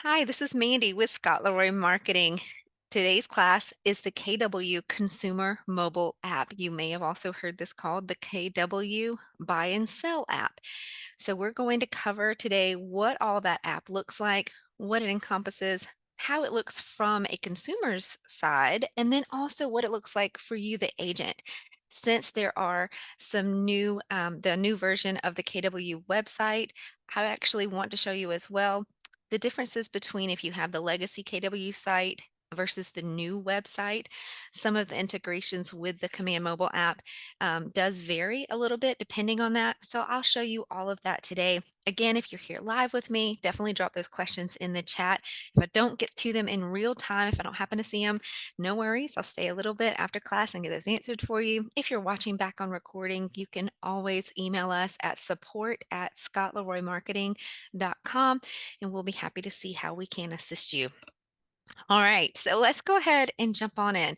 Hi, this is Mandy with Scott Leroy Marketing. Today's class is the KW Consumer Mobile App. You may have also heard this called the KW Buy and Sell app. So we're going to cover today what all that app looks like, what it encompasses, how it looks from a consumer's side, and then also what it looks like for you, the agent. Since there are some the new version of the KW website, I actually want to show you as well the differences between if you have the legacy KW site versus the new website. Some of the integrations with the Command Mobile app does vary a little bit depending on that. So I'll show you all of that today. Again, if you're here live with me, definitely drop those questions in the chat. If I don't get to them in real time, if I don't happen to see them, no worries. I'll stay a little bit after class and get those answered for you. If you're watching back on recording, you can always email us at support@scottleroymarketing.com and we'll be happy to see how we can assist you. All right, so let's go ahead and jump on in.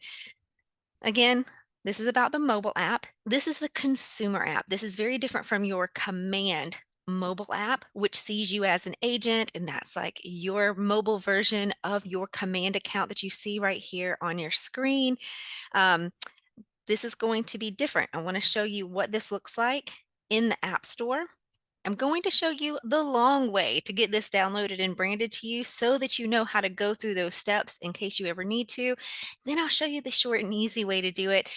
Again, this is about the mobile app. This is the consumer app. This is very different from your command mobile app, which sees you as an agent, and that's like your mobile version of your command account that you see right here on your screen. Um, this is going to be different. I want to show you what this looks like in the App Store. I'm going to show you the long way to get this downloaded and branded to you so that you know how to go through those steps in case you ever need to. Then I'll show you the short and easy way to do it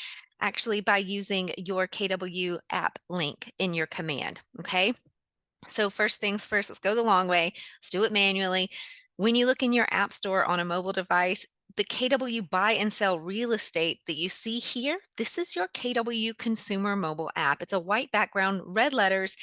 actually by using your KW app link in your command. Okay. So first things first, let's go the long way. Let's do it manually. When you look in your app store on a mobile device, the KW buy and sell real estate that you see here, this is your KW consumer mobile app. It's a white background, red letters,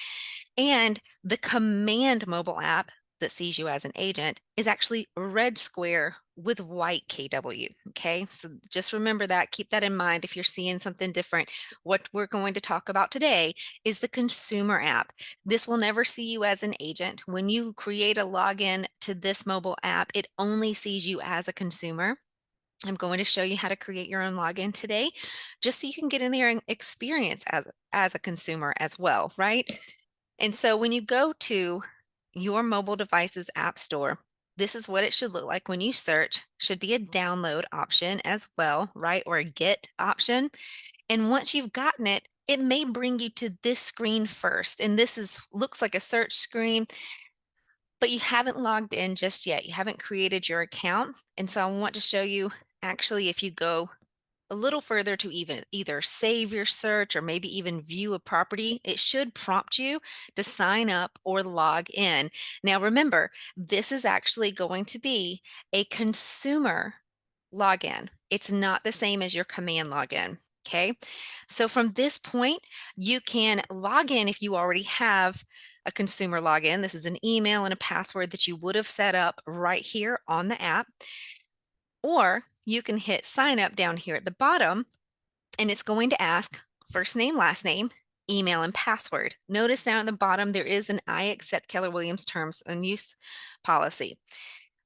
and the command mobile app that sees you as an agent is actually a red square with white KW. Okay, so just remember that. Keep that in mind if you're seeing something different. What we're going to talk about today is the consumer app. This will never see you as an agent. When you create a login to this mobile app, it only sees you as a consumer. I'm going to show you how to create your own login today, just so you can get in there and experience as a consumer as well, right? And so when you go to your mobile device's app store, this is what it should look like when you search. Should be a download option as well, right? Or a get option. And once you've gotten it, it may bring you to this screen first. And this is looks like a search screen, but you haven't logged in just yet. You haven't created your account. And so I want to show you actually if you go a little further to even either save your search or maybe even view a property, it should prompt you to sign up or log in. Now, remember, this is actually going to be a consumer login. It's not the same as your command login. Okay. So from this point, you can log in if you already have a consumer login. This is an email and a password that you would have set up right here on the app. Or you can hit sign up down here at the bottom, and it's going to ask first name, last name, email, and password. Notice down at the bottom, there is an I accept Keller Williams terms and use policy.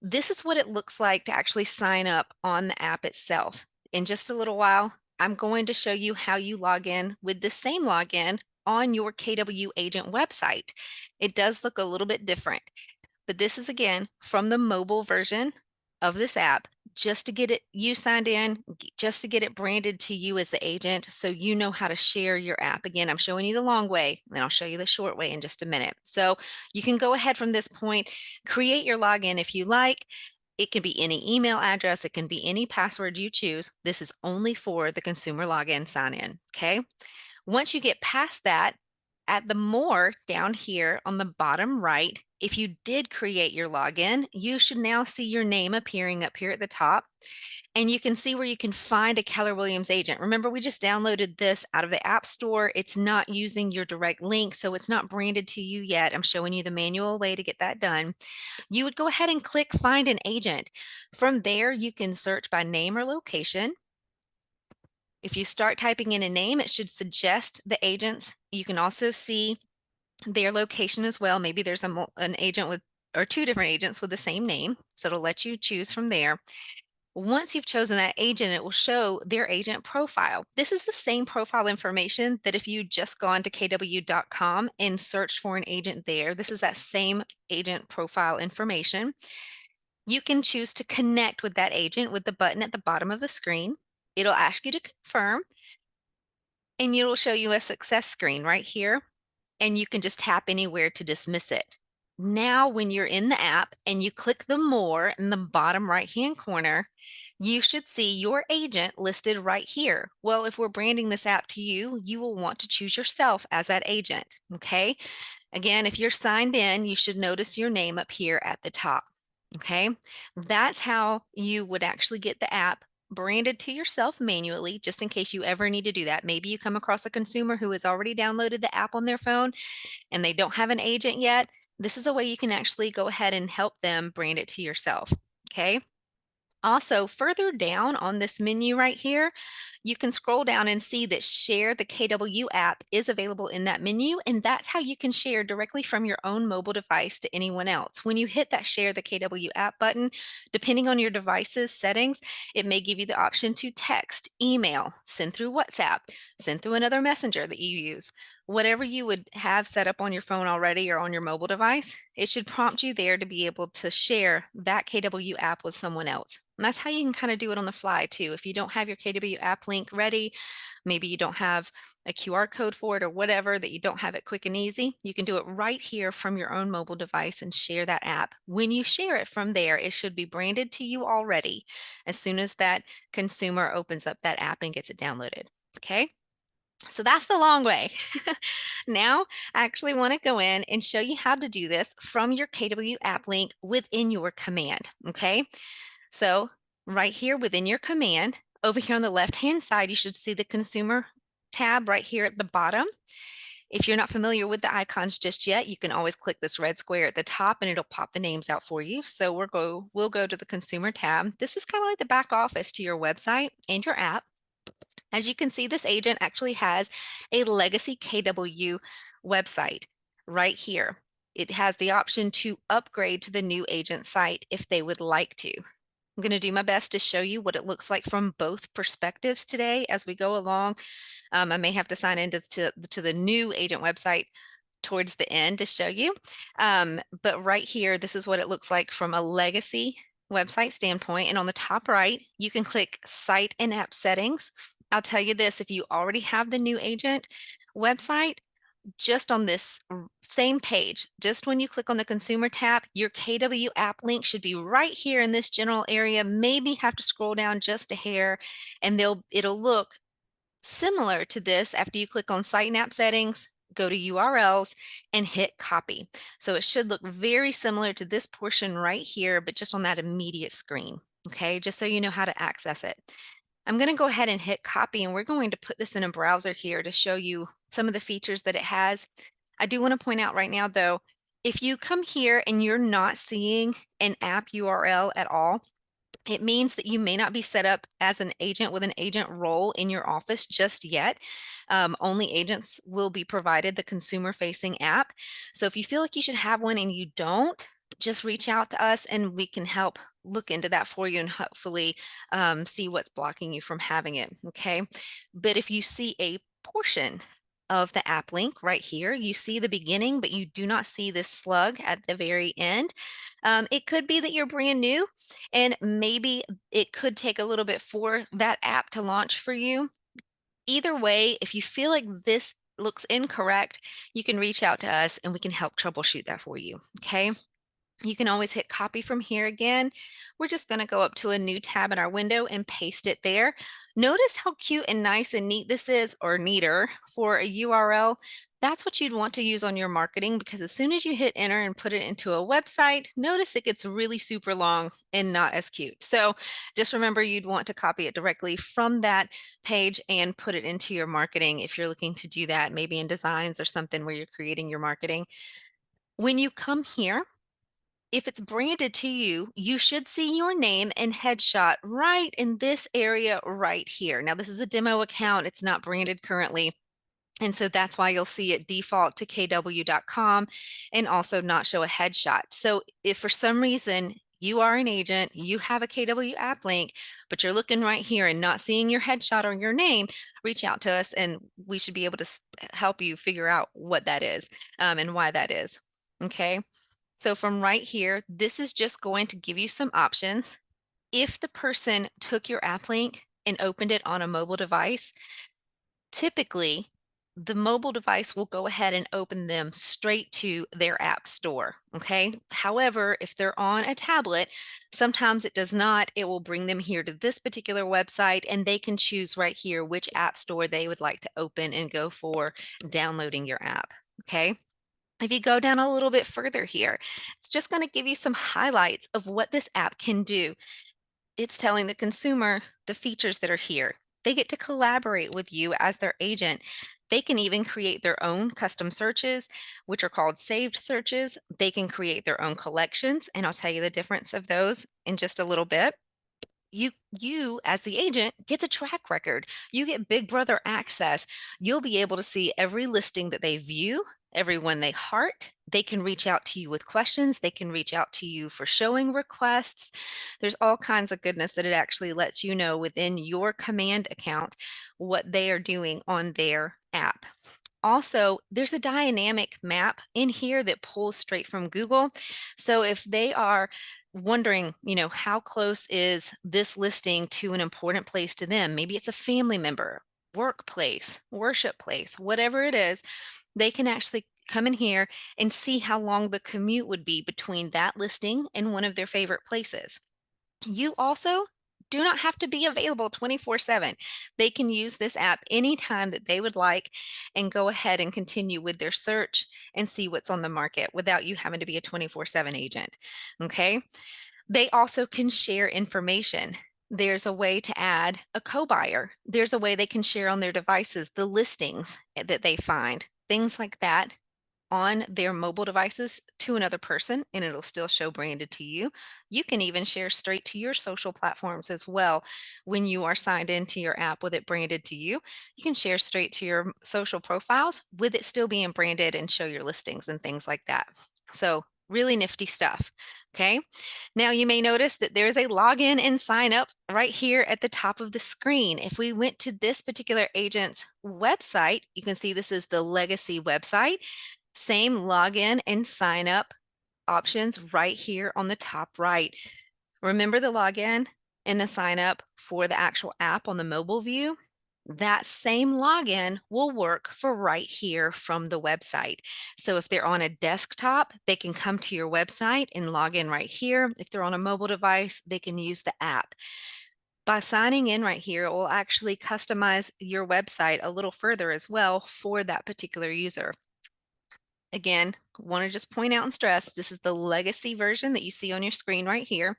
This is what it looks like to actually sign up on the app itself. In just a little while, I'm going to show you how you log in with the same login on your KW agent website. It does look a little bit different, but this is again from the mobile version of this app just to get it you signed in, just to get it branded to you as the agent so you know how to share your app. Again, I'm showing you the long way, and I'll show you the short way in just a minute. So you can go ahead from this point, create your login if you like. It can be any email address, it can be any password you choose. This is only for the consumer login sign in. Okay. Once you get past that, at the more down here on the bottom right, if you did create your login, you should now see your name appearing up here at the top. And you can see where you can find a Keller Williams agent. Remember, we just downloaded this out of the App Store. It's not using your direct link, so it's not branded to you yet. I'm showing you the manual way to get that done. You would go ahead and click Find an Agent. From there, you can search by name or location. If you start typing in a name, it should suggest the agents. You can also see their location as well. Maybe there's an agent with or two different agents with the same name. So it'll let you choose from there. Once you've chosen that agent, it will show their agent profile. This is the same profile information that if you just gone to kw.com and searched for an agent there, this is that same agent profile information. You can choose to connect with that agent with the button at the bottom of the screen. It'll ask you to confirm, and it'll show you a success screen right here, and you can just tap anywhere to dismiss it. Now, when you're in the app and you click the more in the bottom right-hand corner, you should see your agent listed right here. Well, if we're branding this app to you, you will want to choose yourself as that agent, okay? Again, if you're signed in, you should notice your name up here at the top. Okay. That's how you would actually get the app branded to yourself manually, just in case you ever need to do that. Maybe you come across a consumer who has already downloaded the app on their phone and they don't have an agent yet. This is a way you can actually go ahead and help them brand it to yourself. Okay. Also, further down on this menu right here, you can scroll down and see that Share the KW app is available in that menu, and that's how you can share directly from your own mobile device to anyone else. When you hit that Share the KW app button, depending on your device's settings, it may give you the option to text, email, send through WhatsApp, send through another messenger that you use. Whatever you would have set up on your phone already or on your mobile device, it should prompt you there to be able to share that KW app with someone else. And that's how you can kind of do it on the fly too. If you don't have your KW app link ready, maybe you don't have a QR code for it or whatever, that you don't have it quick and easy, you can do it right here from your own mobile device and share that app. When you share it from there, it should be branded to you already as soon as that consumer opens up that app and gets it downloaded. Okay. So that's the long way. Now, I actually want to go in and show you how to do this from your KW app link within your command. Okay. So right here within your command, over here on the left-hand side, you should see the consumer tab right here at the bottom. If you're not familiar with the icons just yet, you can always click this red square at the top and it'll pop the names out for you. So we'll go to the consumer tab. This is kind of like the back office to your website and your app. As you can see, this agent actually has a legacy KW website right here. It has the option to upgrade to the new agent site if they would like to. I'm going to do my best to show you what it looks like from both perspectives today as we go along. I may have to sign into to the new agent website towards the end to show you. But right here, this is what it looks like from a legacy website standpoint. And on the top right, you can click Site and App Settings. I'll tell you this, if you already have the new agent website, just on this same page, just when you click on the consumer tab, your KW app link should be right here in this general area. Maybe have to scroll down just a hair and it'll look similar to this after you click on site and app settings, go to URLs and hit copy. So it should look very similar to this portion right here, but just on that immediate screen. Okay, just so you know how to access it. I'm going to go ahead and hit copy, and we're going to put this in a browser here to show you some of the features that it has. I do want to point out right now, though, if you come here and you're not seeing an app URL at all, it means that you may not be set up as an agent with an agent role in your office just yet. Only agents will be provided the consumer facing app. So if you feel like you should have one and you don't, just reach out to us and we can help look into that for you and hopefully see what's blocking you from having it. Okay. But if you see a portion of the app link right here, you see the beginning, but you do not see this slug at the very end. It could be that you're brand new and maybe it could take a little bit for that app to launch for you. Either way, if you feel like this looks incorrect, you can reach out to us and we can help troubleshoot that for you. Okay. You can always hit copy from here again. We're just going to go up to a new tab in our window and paste it there. Notice how cute and nice and neat this is, or neater for a URL. That's what you'd want to use on your marketing, because as soon as you hit enter and put it into a website, notice it gets really super long and not as cute. So just remember, you'd want to copy it directly from that page and put it into your marketing if you're looking to do that, maybe in designs or something where you're creating your marketing. When you come here, if it's branded to you, you should see your name and headshot right in this area right here. Now, this is a demo account. It's not branded currently. And so that's why you'll see it default to kw.com and also not show a headshot. So if for some reason you are an agent, you have a KW app link, but you're looking right here and not seeing your headshot or your name, reach out to us and we should be able to help you figure out what that is and why that is. Okay. So from right here, this is just going to give you some options. If the person took your app link and opened it on a mobile device, typically the mobile device will go ahead and open them straight to their app store. Okay. However, if they're on a tablet, sometimes it does not. It will bring them here to this particular website and they can choose right here which app store they would like to open and go for downloading your app. Okay. If you go down a little bit further here, it's just going to give you some highlights of what this app can do. It's telling the consumer the features that are here. They get to collaborate with you as their agent. They can even create their own custom searches, which are called saved searches. They can create their own collections, and I'll tell you the difference of those in just a little bit. You as the agent gets a track record. You get big brother access. You'll be able to see every listing that they view, everyone they heart. They can reach out to you with questions. They can reach out to you for showing requests. There's all kinds of goodness that it actually lets you know within your command account what they are doing on their app. Also, there's a dynamic map in here that pulls straight from Google. So if they are wondering, how close is this listing to an important place to them? Maybe it's a family member, workplace, worship place, whatever it is, they can actually come in here and see how long the commute would be between that listing and one of their favorite places. You also do not have to be available 24/7. They can use this app anytime that they would like and go ahead and continue with their search and see what's on the market without you having to be a 24/7 agent. Okay. They also can share information. There's a way to add a co-buyer. There's a way they can share on their devices the listings that they find, things like that on their mobile devices to another person, and it'll still show branded to you. You can even share straight to your social platforms as well. When you are signed into your app with it branded to you, you can share straight to your social profiles with it still being branded and show your listings and things like that. So, really nifty stuff. Okay. Now you may notice that there's a login and sign up right here at the top of the screen. If we went to this particular agent's website, you can see this is the legacy website. Same login and sign up options right here on the top right. Remember the login and the sign up for the actual app on the mobile view? That same login will work for right here from the website. So if they're on a desktop, they can come to your website and log in right here. If they're on a mobile device, they can use the app. By signing in right here, it will actually customize your website a little further as well for that particular user. Again, want to just point out and stress, this is the legacy version that you see on your screen right here.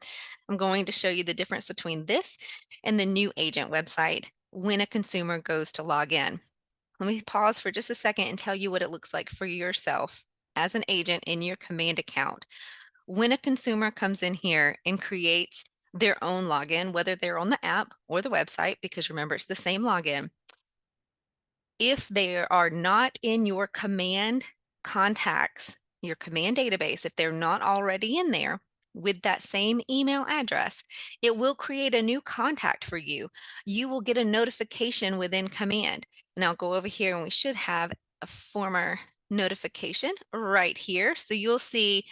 I'm going to show you the difference between this and the new agent website when a consumer goes to log in. Let me pause for just a second and tell you what it looks like for yourself as an agent in your command account. When a consumer comes in here and creates their own login, whether they're on the app or the website, because remember, it's the same login, if they are not in your command contacts, your command database, if they're not already in there with that same email address, it will create a new contact for you. You will get a notification within command. And I'll go over here and we should have a former notification right here. So you'll see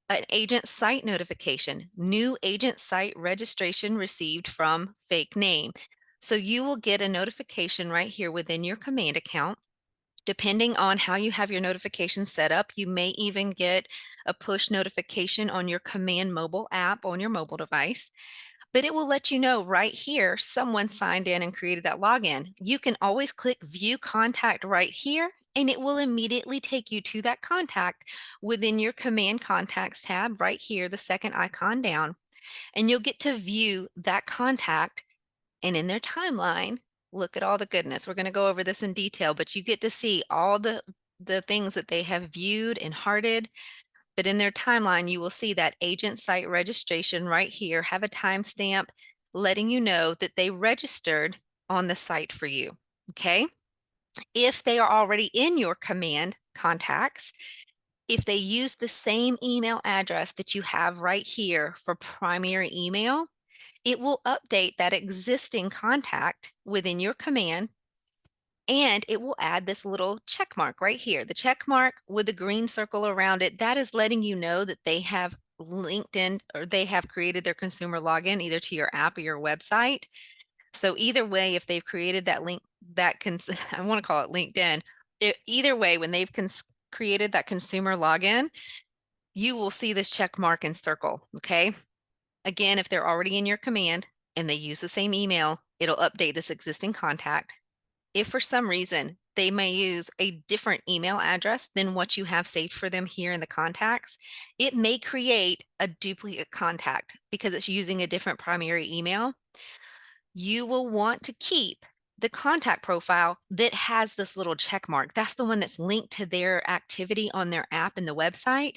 an agent site notification, new agent site registration received from fake name. So you will get a notification right here within your command account. Depending on how you have your notifications set up, you may even get a push notification on your command mobile app on your mobile device. But it will let you know right here someone signed in and created that login. You can always click view contact right here and it will immediately take you to that contact within your command contacts tab right here, the second icon down. And you'll get to view that contact and in their timeline, look at all the goodness. We're going to go over this in detail, but you get to see all the things that they have viewed and hearted. But in their timeline, you will see that agent site registration right here, have a timestamp letting you know that they registered on the site for you. Okay. If they are already in your command contacts, if they use the same email address that you have right here for primary email, it will update that existing contact within your command And it will add this little check mark right here. The check mark with the green circle around it, that is letting you know that they have LinkedIn or they have created their consumer login either to your app or your website. So either way, if they've created that link, I want to call it LinkedIn. Either way, when they've created that consumer login, you will see this check mark and circle. Okay. Again, if they're already in your command and they use the same email, it'll update this existing contact. If for some reason they may use a different email address than what you have saved for them here in the contacts, it may create a duplicate contact because it's using a different primary email. You will want to keep the contact profile that has this little check mark. That's the one that's linked to their activity on their app and the website.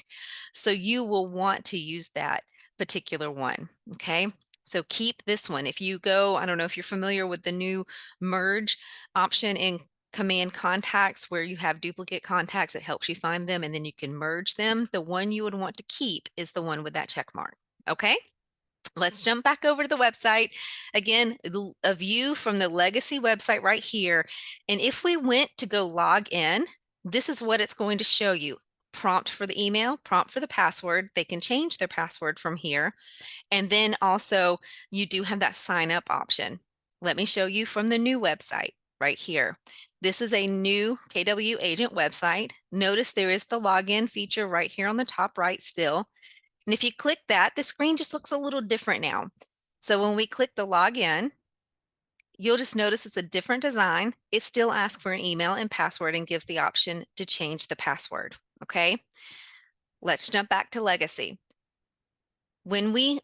So you will want to use that particular one. Okay. So keep this one. If you go, I don't know if you're familiar with the new merge option in command contacts where you have duplicate contacts, it helps you find them and then you can merge them. The one you would want to keep is the one with that check mark. Okay. Let's jump back over to the website. Again, a view from the legacy website right here. And if we went to go log in, this is what it's going to show you. Prompt for the email, prompt for the password. They can change their password from here. And then also you do have that sign up option. Let me show you from the new website right here. This is a new KW agent website. Notice there is the login feature right here on the top right still. And if you click that, the screen just looks a little different now. So when we click the login, you'll just notice it's a different design. It still asks for an email and password and gives the option to change the password. Okay. Let's jump back to legacy. When we,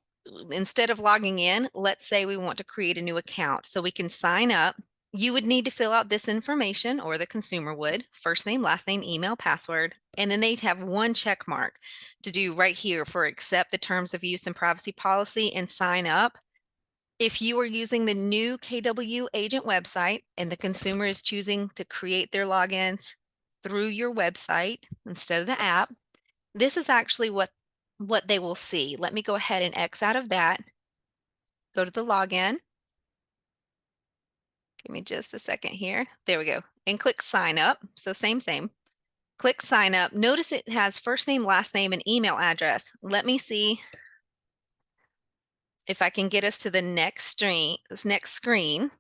instead of logging in, let's say we want to create a new account so we can sign up. You would need to fill out this information, or the consumer would: first name, last name, email, password, and then they'd have one check mark to do right here for accept the terms of use and privacy policy and sign up. If you are using the new KW agent website and the consumer is choosing to create their logins through your website instead of the app, this is actually what they will see. Let me go ahead and X out of that. Go to the login. Give me just a second here. There we go. And click sign up. So same. Click sign up. Notice it has first name, last name, and email address. Let me see if I can get us to the next screen.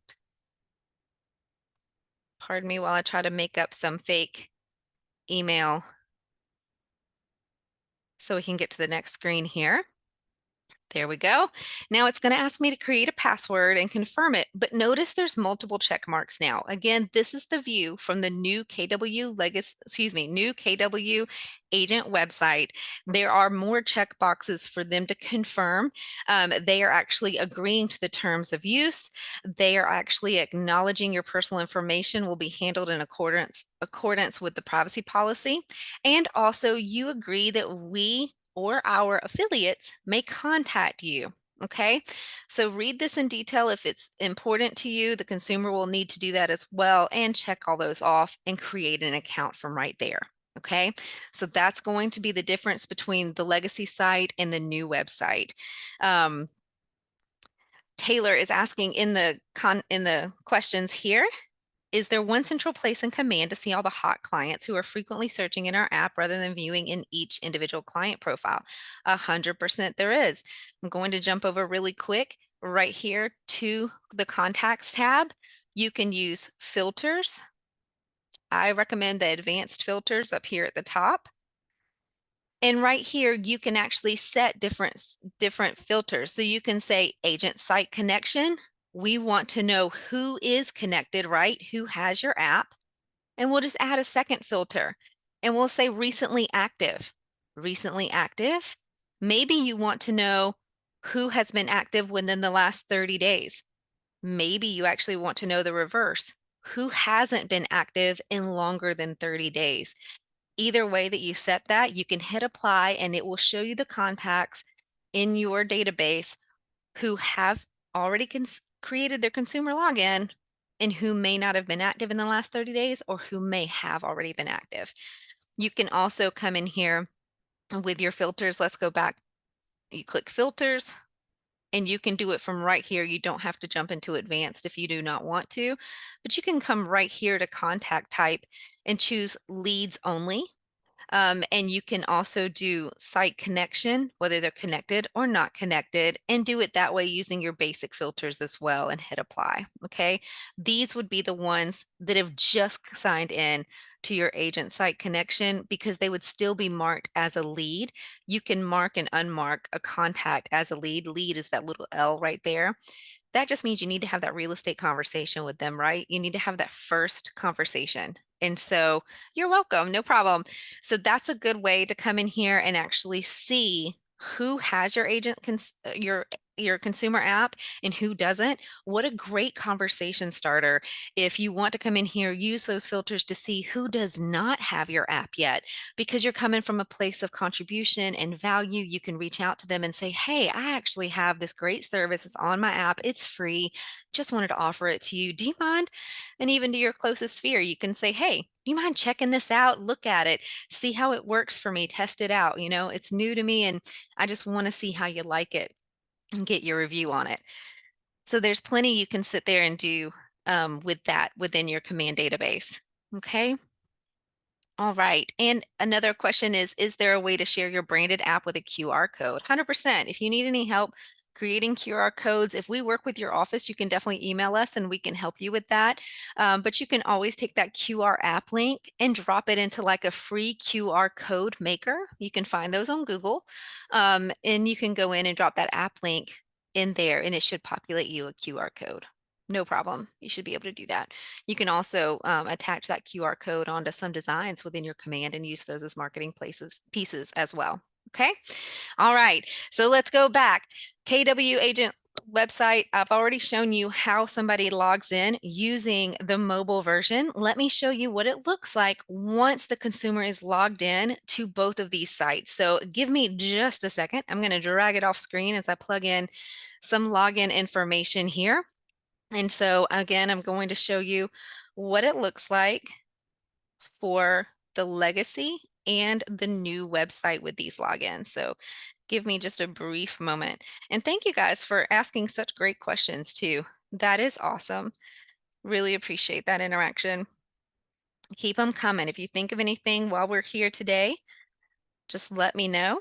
Pardon me while I try to make up some fake email so we can get to the next screen here. There we go. Now it's going to ask me to create a password and confirm it, but notice there's multiple check marks now. Again, this is the view from the new KW agent website. There are more check boxes for them to confirm. They are actually agreeing to the terms of use. They are actually acknowledging your personal information will be handled in accordance with the privacy policy. And also you agree that we or our affiliates may contact you. Okay, so read this in detail. If it's important to you, the consumer will need to do that as well and check all those off and create an account from right there. Okay, so that's going to be the difference between the legacy site and the new website. Taylor is asking in the questions here, is there one central place in command to see all the hot clients who are frequently searching in our app rather than viewing in each individual client profile? 100% there is. I'm going to jump over really quick right here to the contacts tab. You can use filters. I recommend the advanced filters up here at the top. And right here, you can actually set different filters. So you can say agent site connection. We want to know who is connected, right? Who has your app? And we'll just add a second filter and we'll say recently active. Recently active. Maybe you want to know who has been active within the last 30 days. Maybe you actually want to know the reverse. Who hasn't been active in longer than 30 days? Either way that you set that, you can hit apply and it will show you the contacts in your database who have already created their consumer login and who may not have been active in the last 30 days or who may have already been active. You can also come in here with your filters. Let's go back. You click filters. and you can do it from right here. You don't have to jump into advanced if you do not want to, but you can come right here to contact type and choose leads only. And you can also do site connection, whether they're connected or not connected, and do it that way using your basic filters as well and hit apply. Okay. These would be the ones that have just signed in to your agent site connection because they would still be marked as a lead. You can mark and unmark a contact as a lead. Lead is that little L right there. That just means you need to have that real estate conversation with them, right? You need to have that first conversation. And so you're welcome, no problem. So that's a good way to come in here and actually see who has your your consumer app and who doesn't. What a great conversation starter. If you want to come in here, use those filters to see who does not have your app yet, because you're coming from a place of contribution and value. You can reach out to them and say, hey, I actually have this great service. It's on my app. It's free. Just wanted to offer it to you. Do you mind? And even to your closest sphere, you can say, hey, do you mind checking this out? Look at it, see how it works for me, test it out. It's new to me and I just want to see how you like it and get your review on it. So there's plenty you can sit there and do with that within your command database. Okay. All right. And another question is there a way to share your branded app with a QR code? 100%. If you need any help creating QR codes, if we work with your office, you can definitely email us and we can help you with that. But you can always take that QR app link and drop it into like a free QR code maker. You can find those on Google. And you can go in and drop that app link in there and it should populate you a QR code. No problem. You should be able to do that. You can also attach that QR code onto some designs within your command and use those as marketing pieces as well. Okay. All right. So let's go back. KW agent website. I've already shown you how somebody logs in using the mobile version. Let me show you what it looks like once the consumer is logged in to both of these sites. So give me just a second. I'm going to drag it off screen as I plug in some login information here. And so again, I'm going to show you what it looks like for the legacy and the new website with these logins. So give me just a brief moment. And thank you guys for asking such great questions too. That is awesome. Really appreciate that interaction. Keep them coming. If you think of anything while we're here today, just let me know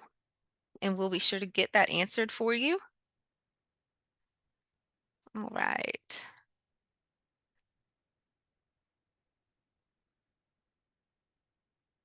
and we'll be sure to get that answered for you. All right.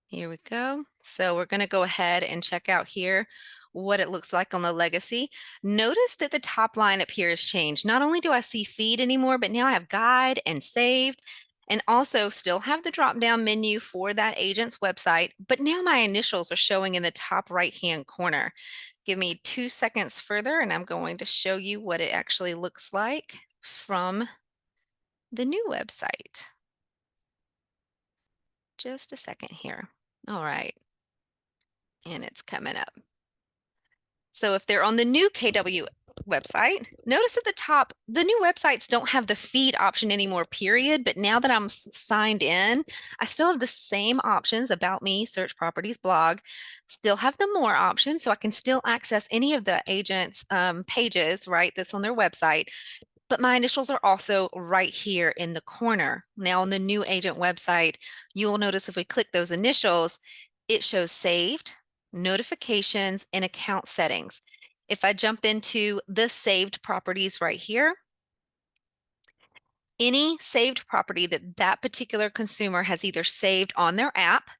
Here we go. So we're going to go ahead and check out here what it looks like on the legacy. Notice that the top line up here has changed. Not only do I see feed anymore, but now I have guide and saved, and also still have the drop down menu for that agent's website, but now my initials are showing in the top right hand corner. Give me 2 seconds further and I'm going to show you what it actually looks like from the new website. Just a second here. All right. And it's coming up. So if they're on the new KW website, notice at the top, the new websites don't have the feed option anymore, period. But now that I'm signed in, I still have the same options: about me, search properties, blog, still have the more options. So I can still access any of the agents' pages, right, that's on their website. But my initials are also right here in the corner. Now on the new agent website, you will notice if we click those initials, it shows saved, notifications, and account settings. If I jump into the saved properties right here, any saved property that that particular consumer has either saved on their app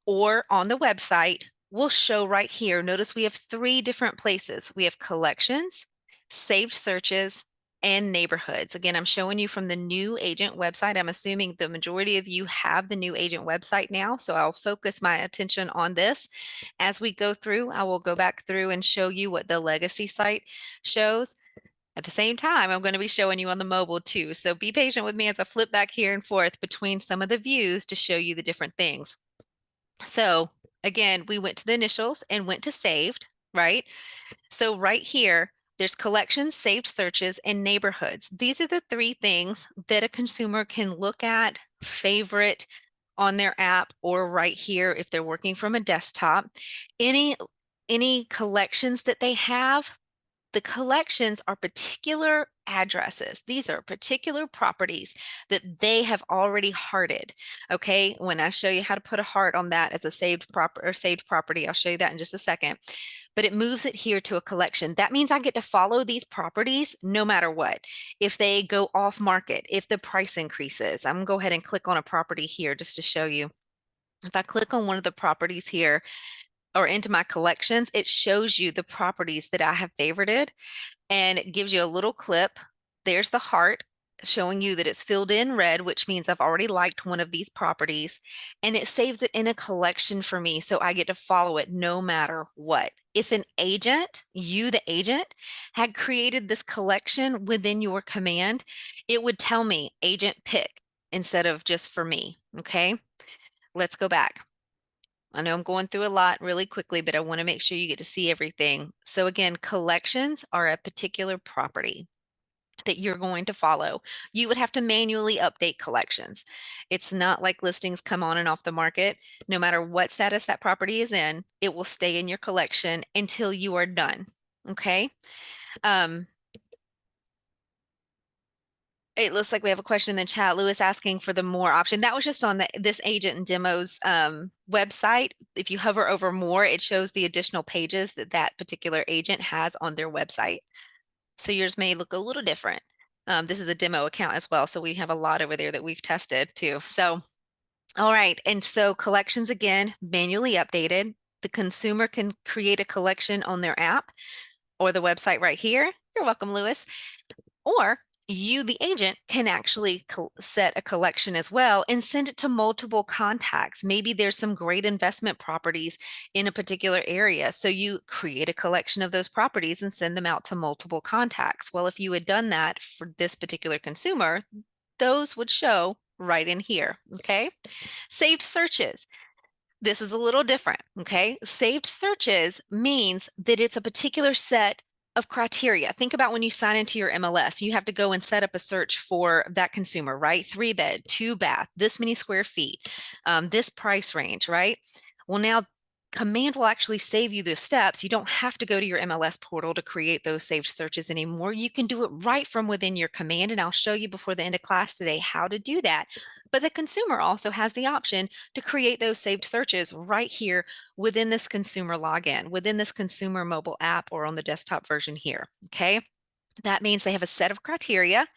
or on the website will show right here. Notice we have 3 different places. We have collections, saved searches, and neighborhoods. Again, I'm showing you from the new agent website. I'm assuming the majority of you have the new agent website now, so I'll focus my attention on this. As we go through, I will go back through and show you what the legacy site shows. At the same time, I'm going to be showing you on the mobile too. So be patient with me as I flip back here and forth between some of the views to show you the different things. So again, we went to the initials and went to saved, right? So right here, there's collections, saved searches, and neighborhoods. These are the 3 things that a consumer can look at, favorite on their app, or right here if they're working from a desktop. Any collections that they have, The collections are particular addresses. These are particular properties that they have already hearted. Okay. When I show you how to put a heart on that as a saved property, I'll show you that in just a second. But it moves it here to a collection. That means I get to follow these properties no matter what. If they go off market, if the price increases, I'm gonna go ahead and click on a property here just to show you. If I click on one of the properties here, or into my collections, it shows you the properties that I have favorited, and it gives you a little clip. There's the heart showing you that it's filled in red, which means I've already liked one of these properties, and it saves it in a collection for me. So I get to follow it no matter what. If an agent, you, the agent, had created this collection within your command, it would tell me agent pick instead of just for me. Okay, let's go back. I know I'm going through a lot really quickly, but I want to make sure you get to see everything. So again, collections are a particular property that you're going to follow. You would have to manually update collections. It's not like listings come on and off the market. No matter what status that property is in, it will stay in your collection until you are done. Okay. Um, It looks like we have a question in the chat. Lewis asking for the more option. That was just on this agent and demos website. If you hover over more, it shows the additional pages that that particular agent has on their website. So yours may look a little different. This is a demo account as well. So we have a lot over there that we've tested too. So, all right. And so collections again, manually updated. The consumer can create a collection on their app or the website right here. You're welcome, Lewis. Or you, the agent, can actually set a collection as well and send it to multiple contacts. Maybe there's some great investment properties in a particular area. So you create a collection of those properties and send them out to multiple contacts. Well, if you had done that for this particular consumer, those would show right in here. Okay. Saved searches. This is a little different, okay? Saved searches means that it's a particular set of criteria. Think about when you sign into your MLS, you have to go and set up a search for that consumer, right? 3 bed, 2 bath, this many square feet, this price range, right? Well, now Command will actually save you those steps. You don't have to go to your MLS portal to create those saved searches anymore. You can do it right from within your command, and I'll show you before the end of class today how to do that. But the consumer also has the option to create those saved searches right here within this consumer login, within this consumer mobile app, or on the desktop version here. Okay. That means they have a set of criteria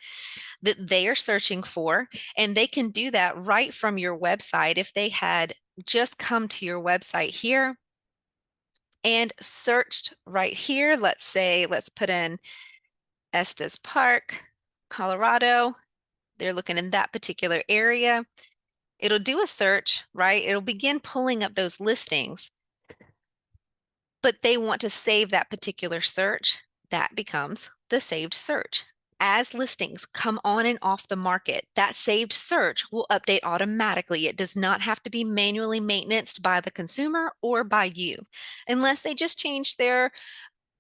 that they are searching for, and they can do that right from your website. If they had just come to your website here and searched right here, let's put in Estes Park, Colorado. They're looking in that particular area. It'll do a search, right? It'll begin pulling up those listings, but they want to save that particular search. That becomes the saved search. As listings come on and off the market, that saved search will update automatically. It does not have to be manually maintained by the consumer or by you, unless they just change their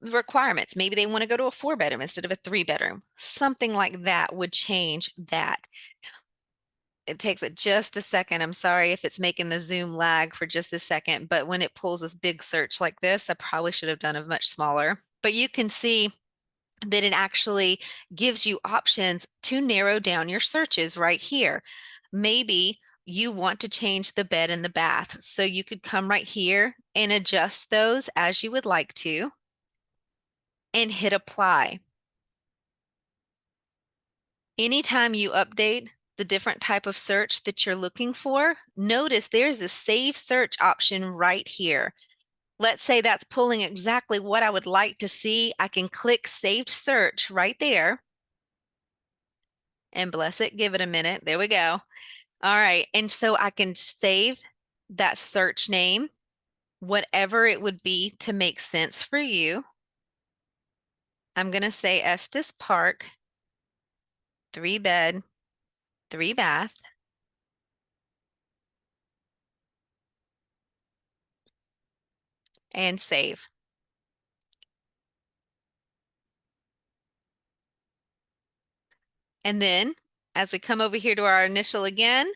requirements. Maybe they want to go to a 4 bedroom instead of a 3 bedroom. Something like that would change that. It takes it just a second. I'm sorry if it's making the Zoom lag for just a second, but when it pulls this big search like this, I probably should have done it much smaller. But you can see that it actually gives you options to narrow down your searches right here. Maybe you want to change the bed and the bath. So you could come right here and adjust those as you would like to and hit apply. Anytime you update the different type of search that you're looking for, notice there's a save search option right here. Let's say that's pulling exactly what I would like to see. I can click saved search right there and bless it, give it a minute. There we go. All right. And so I can save that search name, whatever it would be to make sense for you. I'm going to say Estes Park, 3 bed, 3 bath. And save. And then as we come over here to our initial again,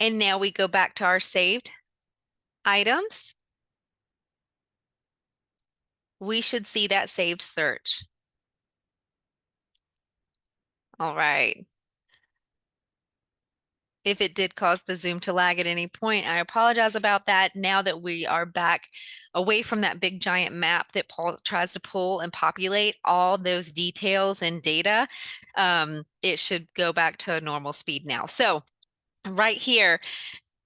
and now we go back to our saved items. we should see that saved search. All right. If it did cause the Zoom to lag at any point, I apologize about that. Now that we are back away from that big giant map that Paul tries to pull and populate all those details and data, it should go back to a normal speed now. So right here,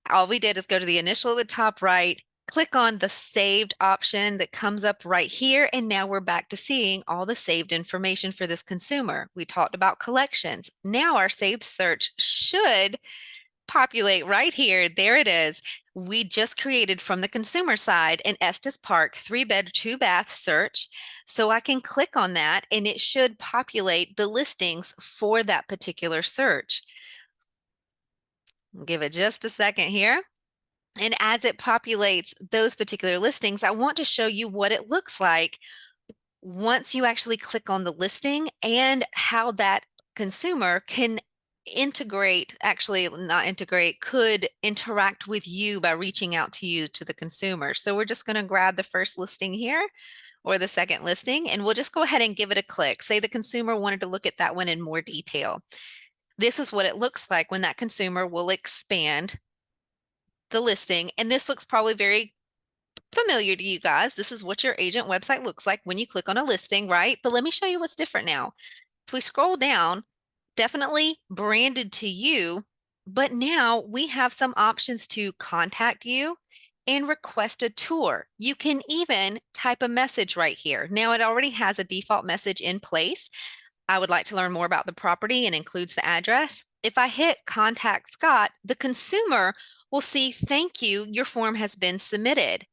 all we did is go to the initial at the top right, click on the saved option that comes up right here, and now we're back to seeing all the saved information for this consumer. We talked about collections. Now our saved search should populate right here. There it is. We just created from the consumer side an Estes Park 3-bed, 2-bath search. So I can click on that and it should populate the listings for that particular search. Give it just a second here. And as it populates those particular listings, I want to show you what it looks like once you actually click on the listing and how that consumer can integrate, actually not integrate, could interact with you by reaching out to you, to the consumer. So we're just going to grab the first listing here or the second listing, and we'll just go ahead and give it a click. Say the consumer wanted to look at that one in more detail. This is what it looks like when that consumer will expand the listing. And this looks probably very familiar to you guys. This is what your agent website looks like when you click on a listing, right? But let me show you what's different now. If we scroll down, definitely branded to you, but now we have some options to contact you and request a tour. You can even type a message right here. Now it already has a default message in place. I would like to learn more about the property and includes the address. If I hit contact Scott, the consumer will see, thank you, your form has been submitted.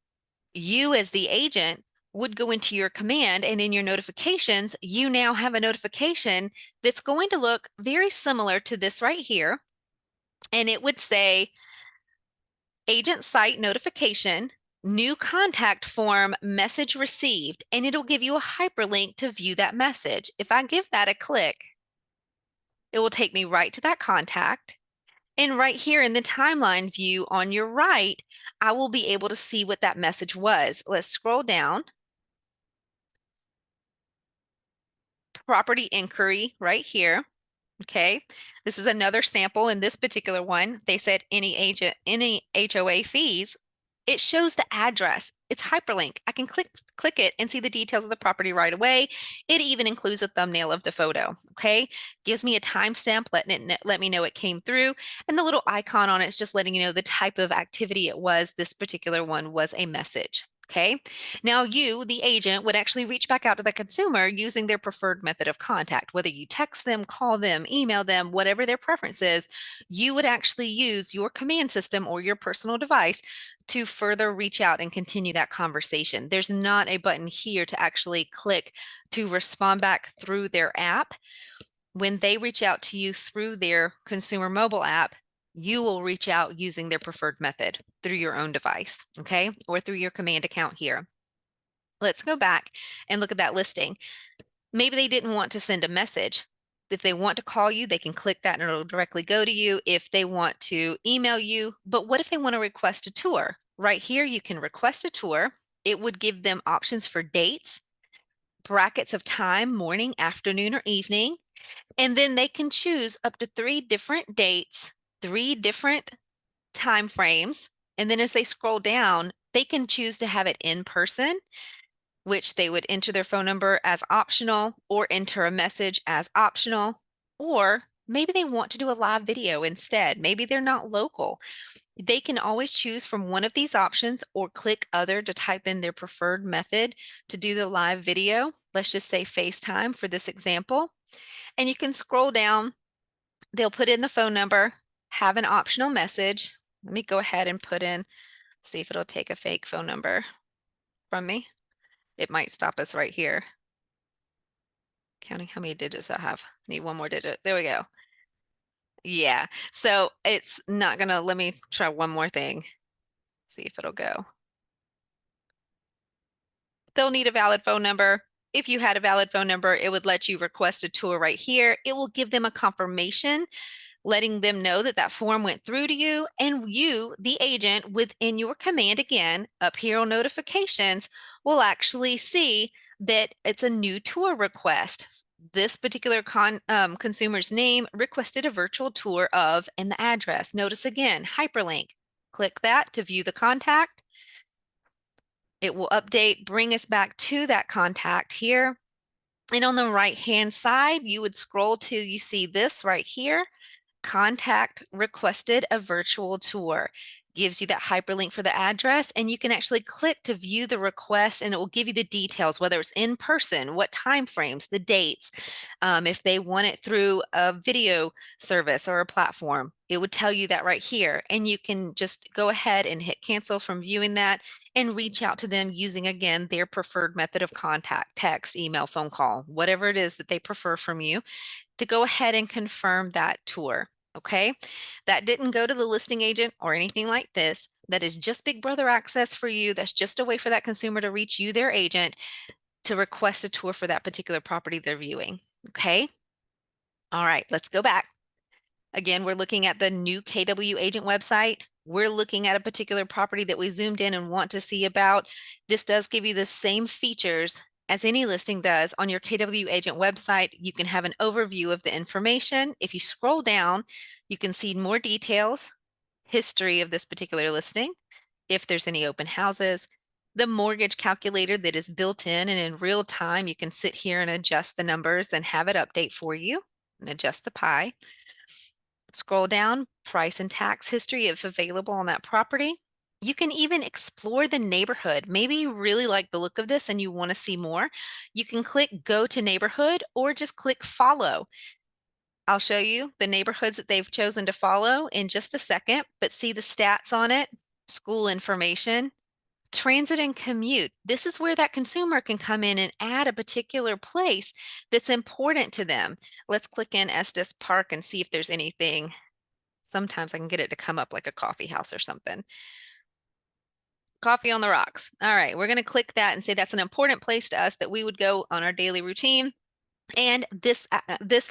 You as the agent would go into your command and in your notifications, you now have a notification that's going to look very similar to this right here. And it would say agent site notification, new contact form, message received, and it'll give you a hyperlink to view that message. If I give that a click, it will take me right to that contact. And right here in the timeline view on your right, I will be able to see what that message was. Let's scroll down. Property inquiry right here. Okay, this is another sample. In this particular one, they said any HOA fees. It shows the address. It's hyperlink. I can click it and see the details of the property right away. It even includes a thumbnail of the photo. Okay, gives me a timestamp, let me know it came through, and the little icon on it is just letting you know the type of activity it was. This particular one was a message. Okay. Now you, the agent, would actually reach back out to the consumer using their preferred method of contact, whether you text them, call them, email them, whatever their preference is, you would actually use your command system or your personal device to further reach out and continue that conversation. There's not a button here to actually click to respond back through their app. When they reach out to you through their consumer mobile app, you will reach out using their preferred method through your own device, okay? Or through your command account here. Let's go back and look at that listing. Maybe they didn't want to send a message. If they want to call you, they can click that and it'll directly go to you. If they want to email you, but what if they want to request a tour? Right here, you can request a tour. It would give them options for dates, brackets of time, morning, afternoon, or evening. And then they can choose up to 3 different dates, 3 different time frames. And then as they scroll down, they can choose to have it in person, which they would enter their phone number as optional or enter a message as optional, or maybe they want to do a live video instead. Maybe they're not local. They can always choose from one of these options or click other to type in their preferred method to do the live video. Let's just say FaceTime for this example. And you can scroll down. They'll put in the phone number, have an optional message. Let me go ahead and put in, see if it'll take a fake phone number from me. It might stop us right here. Counting how many digits I have. Need one more digit. There we go. Yeah. So it's not gonna, let me try one more thing. See if it'll go. They'll need a valid phone number. If you had a valid phone number, it would let you request a tour right here. It will give them a confirmation letting them know that that form went through to you, and you, the agent, within your command, again, up here on notifications, will actually see that it's a new tour request. This particular consumer's name requested a virtual tour of, and the address. Notice again, hyperlink. Click that to view the contact. It will update, bring us back to that contact here. And on the right-hand side, you would scroll till you see this right here. Contact requested a virtual tour. Gives you that hyperlink for the address, and you can actually click to view the request, and it will give you the details, whether it's in person, what time frames, the dates. If they want it through a video service or a platform, it would tell you that right here. And you can just go ahead and hit cancel from viewing that and reach out to them using, again, their preferred method of contact, text, email, phone call, whatever it is that they prefer from you, to go ahead and confirm that tour. Okay, that didn't go to the listing agent or anything like this. That is just Big Brother access for you. That's just a way for that consumer to reach you, their agent, to request a tour for that particular property they're viewing. Okay. All right, let's go back. Again, we're looking at the new KW agent website. We're looking at a particular property that we zoomed in and want to see about. This does give you the same features as any listing does on your KW agent website. You can have an overview of the information. If you scroll down, you can see more details, history of this particular listing, if there's any open houses, the mortgage calculator that is built in, and in real time, you can sit here and adjust the numbers and have it update for you and adjust the pie. Scroll down, price and tax history if available on that property. You can even explore the neighborhood. Maybe you really like the look of this and you want to see more. You can click go to neighborhood or just click follow. I'll show you the neighborhoods that they've chosen to follow in just a second, but see the stats on it, school information, transit and commute. This is where that consumer can come in and add a particular place that's important to them. Let's click in Estes Park and see if there's anything. Sometimes I can get it to come up like a coffee house or something. Coffee on the rocks. All right, we're going to click that and say that's an important place to us that we would go on our daily routine. And this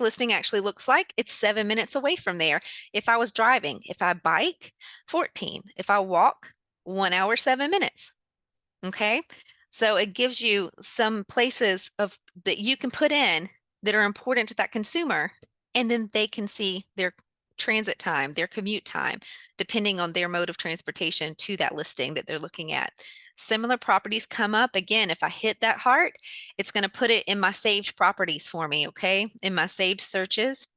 listing actually looks like it's 7 minutes away from there. If I was driving, if I bike, 14. If I walk, 1 hour, 7 minutes. Okay, so it gives you some places of that you can put in that are important to that consumer, and then they can see their transit time, their commute time, depending on their mode of transportation to that listing that they're looking at. Similar properties come up. Again, if I hit that heart, it's going to put it in my saved properties for me, okay? In my saved searches.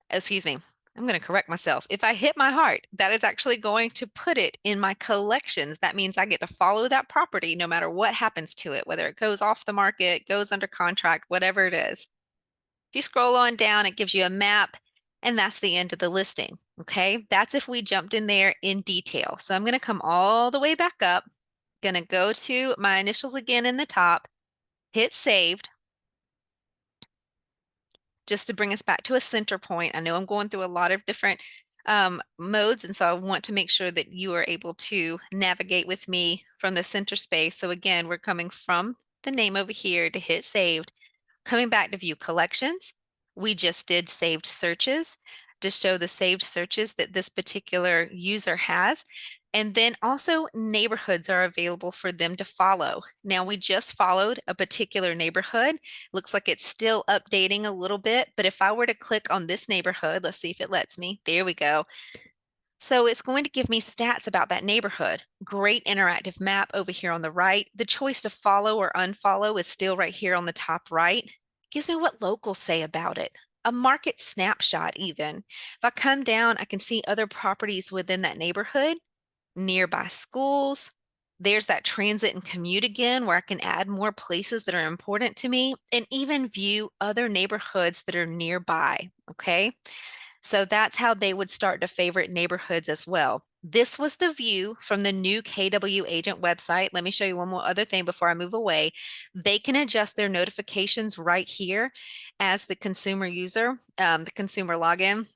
Excuse me, I'm going to correct myself. If I hit my heart, that is actually going to put it in my collections. That means I get to follow that property no matter what happens to it, whether it goes off the market, goes under contract, whatever it is. If you scroll on down, it gives you a map, and that's the end of the listing. Okay, that's if we jumped in there in detail. So I'm going to come all the way back up, going to go to my initials again in the top, hit saved, just to bring us back to a center point. I know I'm going through a lot of different modes, and so I want to make sure that you are able to navigate with me from the center space. So again, we're coming from the name over here to hit saved, coming back to view collections. We just did saved searches to show the saved searches that this particular user has. And then also neighborhoods are available for them to follow. Now we just followed a particular neighborhood. Looks like it's still updating a little bit, but if I were to click on this neighborhood, let's see if it lets me. There we go. So it's going to give me stats about that neighborhood. Great interactive map over here on the right. The choice to follow or unfollow is still right here on the top right. Gives me what locals say about it. A market snapshot even. If I come down, I can see other properties within that neighborhood, nearby schools. There's that transit and commute again, where I can add more places that are important to me and even view other neighborhoods that are nearby, okay? So that's how they would start to favorite neighborhoods as well. This was the view from the new KW agent website. Let me show you one more other thing before I move away. They can adjust their notifications right here as the consumer user, the consumer login.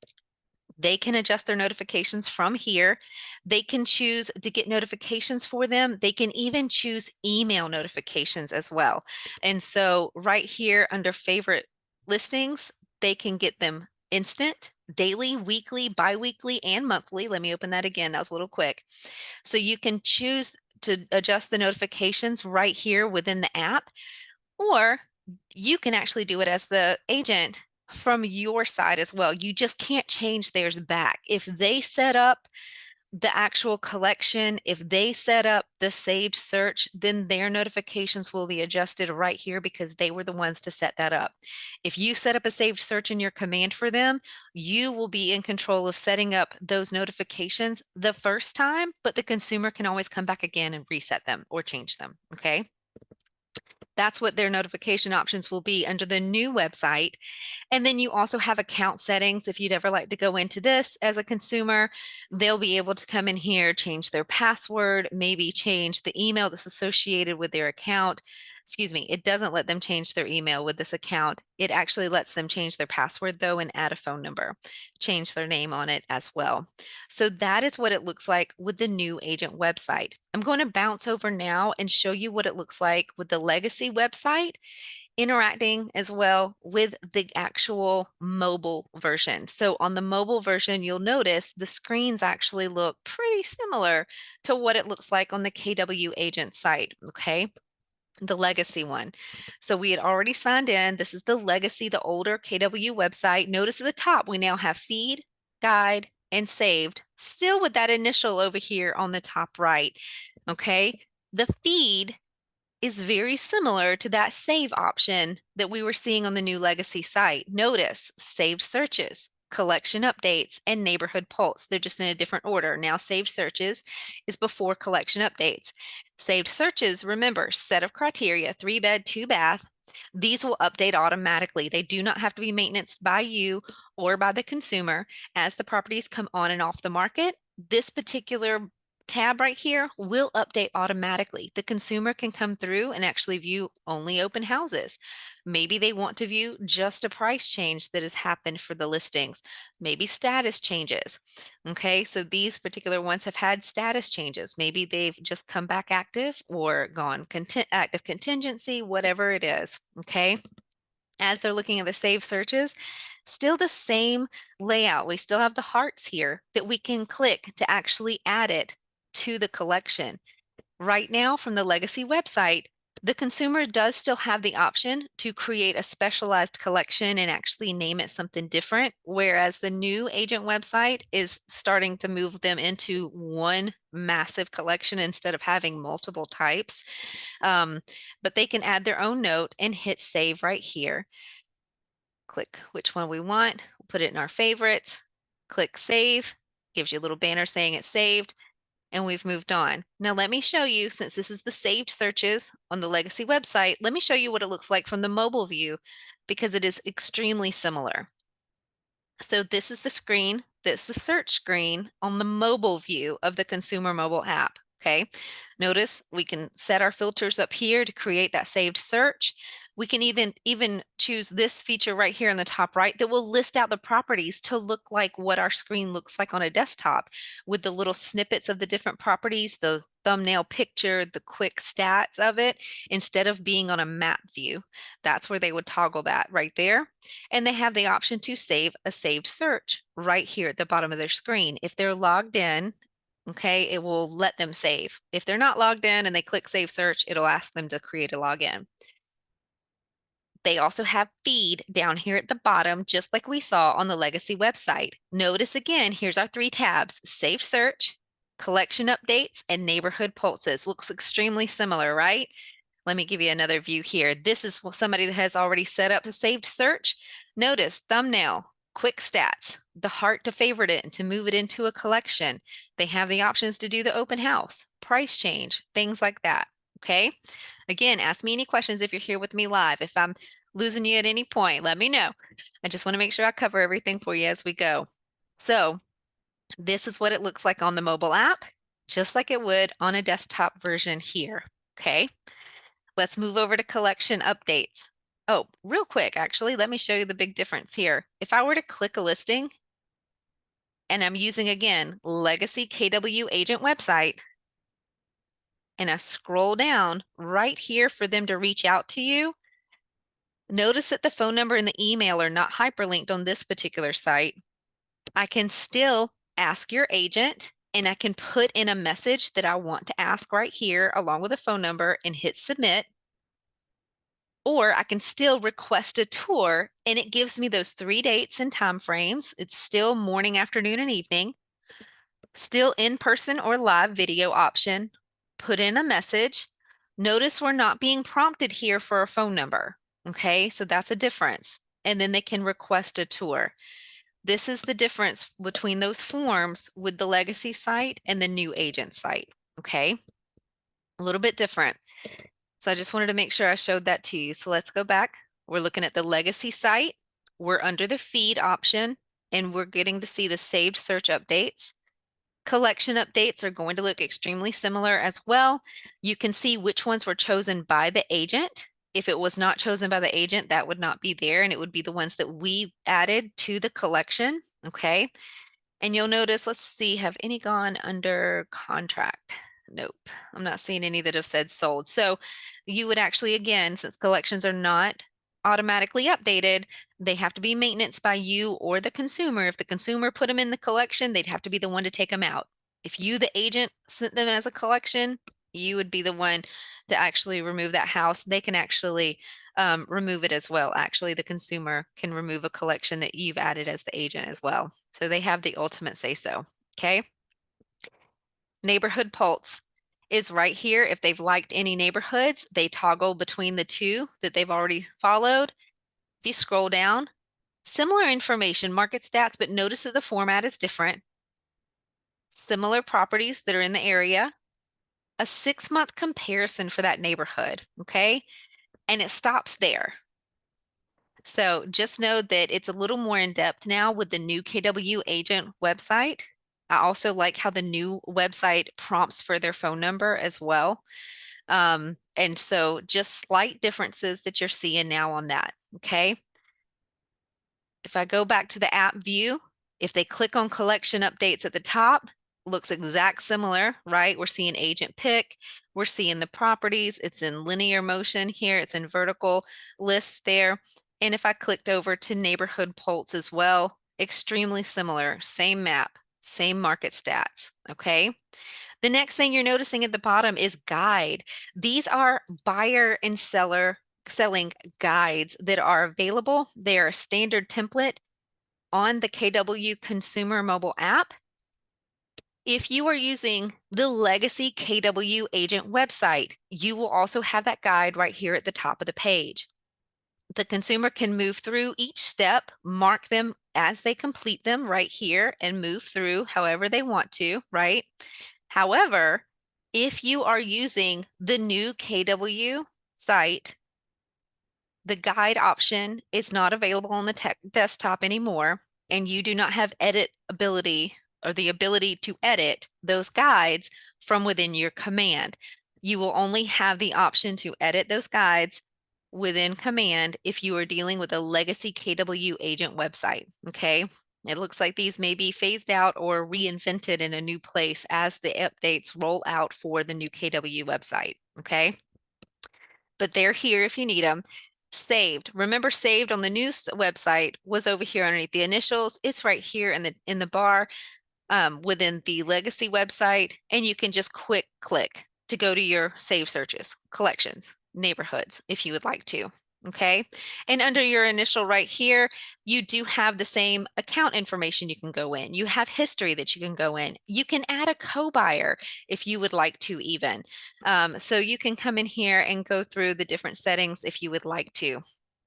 They can adjust their notifications from here. They can choose to get notifications for them. They can even choose email notifications as well. And so right here under favorite listings, they can get them instant, daily, weekly, bi-weekly, and monthly. Let me open that again. That was a little quick. So you can choose to adjust the notifications right here within the app, or you can actually do it as the agent from your side as well. You just can't change theirs back. If they set up the actual collection, if they set up the saved search, then their notifications will be adjusted right here because they were the ones to set that up. If you set up a saved search in your command for them, you will be in control of setting up those notifications the first time, but the consumer can always come back again and reset them or change them. Okay. That's what their notification options will be under the new website. And then you also have account settings. If you'd ever like to go into this as a consumer, they'll be able to come in here, change their password, maybe change the email that's associated with their account. Excuse me, it doesn't let them change their email with this account. It actually lets them change their password though and add a phone number, change their name on it as well. So that is what it looks like with the new agent website. I'm going to bounce over now and show you what it looks like with the legacy website, interacting as well with the actual mobile version. So on the mobile version, you'll notice the screens actually look pretty similar to what it looks like on the KW agent site. Okay. The legacy one. So we had already signed in. This is the legacy, the older KW website. Notice at the top, we now have feed, guide, and saved, still with that initial over here on the top right. Okay. The feed is very similar to that save option that we were seeing on the new legacy site. Notice saved searches, collection updates, and neighborhood pulse. They're just in a different order. Now, saved searches is before collection updates. Saved searches, remember, set of criteria, 3-bed, 2-bath. These will update automatically. They do not have to be maintained by you or by the consumer as the properties come on and off the market. This particular tab right here will update automatically. The consumer can come through and actually view only open houses. Maybe they want to view just a price change that has happened for the listings, maybe status changes. Okay, so these particular ones have had status changes. Maybe they've just come back active or gone active contingency, whatever it is. Okay, as they're looking at the save searches, still the same layout. We still have the hearts here that we can click to actually add it to the collection. Right now, from the legacy website, the consumer does still have the option to create a specialized collection and actually name it something different, whereas the new agent website is starting to move them into one massive collection instead of having multiple types. But they can add their own note and hit save right here. Click which one we want, put it in our favorites, click save, gives you a little banner saying it's saved, and we've moved on. Now let me show you, since this is the saved searches on the legacy website, let me show you what it looks like from the mobile view because it is extremely similar. So this is the screen, that's the search screen on the mobile view of the consumer mobile app. Okay, notice we can set our filters up here to create that saved search. We can even choose this feature right here in the top right that will list out the properties to look like what our screen looks like on a desktop with the little snippets of the different properties, the thumbnail picture, the quick stats of it, instead of being on a map view. That's where they would toggle that right there. And they have the option to save a saved search right here at the bottom of their screen. If they're logged in, okay, it will let them save. If they're not logged in and they click save search, it'll ask them to create a login. They also have feed down here at the bottom, just like we saw on the legacy website. Notice again, here's our 3 tabs: save search, collection updates, and neighborhood pulses. Looks extremely similar, right? Let me give you another view here. This is somebody that has already set up a saved search. Notice thumbnail, quick stats, the heart to favorite it and to move it into a collection. They have the options to do the open house, price change, things like that. Okay. Again, ask me any questions if you're here with me live. If I'm losing you at any point, let me know. I just want to make sure I cover everything for you as we go. So this is what it looks like on the mobile app, just like it would on a desktop version here. Okay. Let's move over to collection updates. Oh, real quick, actually, let me show you the big difference here. If I were to click a listing, and I'm using, again, legacy KW agent website, and I scroll down right here for them to reach out to you, Notice that the phone number and the email are not hyperlinked on this particular site. I can still ask your agent, and I can put in a message that I want to ask right here along with a phone number and hit submit. Or I can still request a tour, and it gives me those 3 dates and time frames. It's still morning, afternoon, and evening, still in person or live video option. Put in a message. Notice we're not being prompted here for a phone number. Okay, so that's a difference. And then they can request a tour. This is the difference between those forms with the legacy site and the new agent site. Okay, a little bit different. So I just wanted to make sure I showed that to you. So let's go back. We're looking at the legacy site. We're under the feed option, and we're getting to see the saved search updates. Collection updates are going to look extremely similar as well. You can see which ones were chosen by the agent. If it was not chosen by the agent, that would not be there, and it would be the ones that we added to the collection. Okay. And you'll notice, let's see, have any gone under contract? Nope, I'm not seeing any that have said sold. So you would actually, again, since collections are not automatically updated, they have to be maintenance by you or the consumer. If the consumer put them in the collection, they'd have to be the one to take them out. If you, the agent, sent them as a collection, you would be the one to actually remove that house. They can actually remove it as well. Actually, the consumer can remove a collection that you've added as the agent as well. So they have the ultimate say so. Okay. Neighborhood pulse is right here. If they've liked any neighborhoods, they toggle between the two that they've already followed. If you scroll down, similar information, market stats, but notice that the format is different. Similar properties that are in the area, a 6-month comparison for that neighborhood. Okay. And it stops there. So just know that it's a little more in depth now with the new KW agent website. I also like how the new website prompts for their phone number as well. And so just slight differences that you're seeing now on that. Okay. If I go back to the app view, if they click on collection updates at the top, looks exact similar, right? We're seeing agent pick, we're seeing the properties, it's in linear motion here, it's in vertical list there. And if I clicked over to neighborhood pulse as well, extremely similar, same map, same market stats, okay? The next thing you're noticing at the bottom is guide. These are buyer and seller selling guides that are available. They are a standard template on the KW consumer mobile app. If you are using the legacy KW agent website, you will also have that guide right here at the top of the page. The consumer can move through each step, mark them as they complete them right here, and move through however they want to, right? However, if you are using the new KW site, the guide option is not available on the desktop anymore, and you do not have edit ability or the ability to edit those guides from within your command. You will only have the option to edit those guides within command if you are dealing with a legacy KW agent website. Okay. It looks like these may be phased out or reinvented in a new place as the updates roll out for the new KW website. Okay. But they're here if you need them. Saved. Remember, saved on the new website was over here underneath the initials. It's right here in the bar within the legacy website, and you can just quick click to go to your save searches, collections, neighborhoods, if you would like to. Okay. And under your initial right here, you do have the same account information you can go in. You have history that you can go in. You can add a co-buyer if you would like to even. So you can come in here and go through the different settings if you would like to.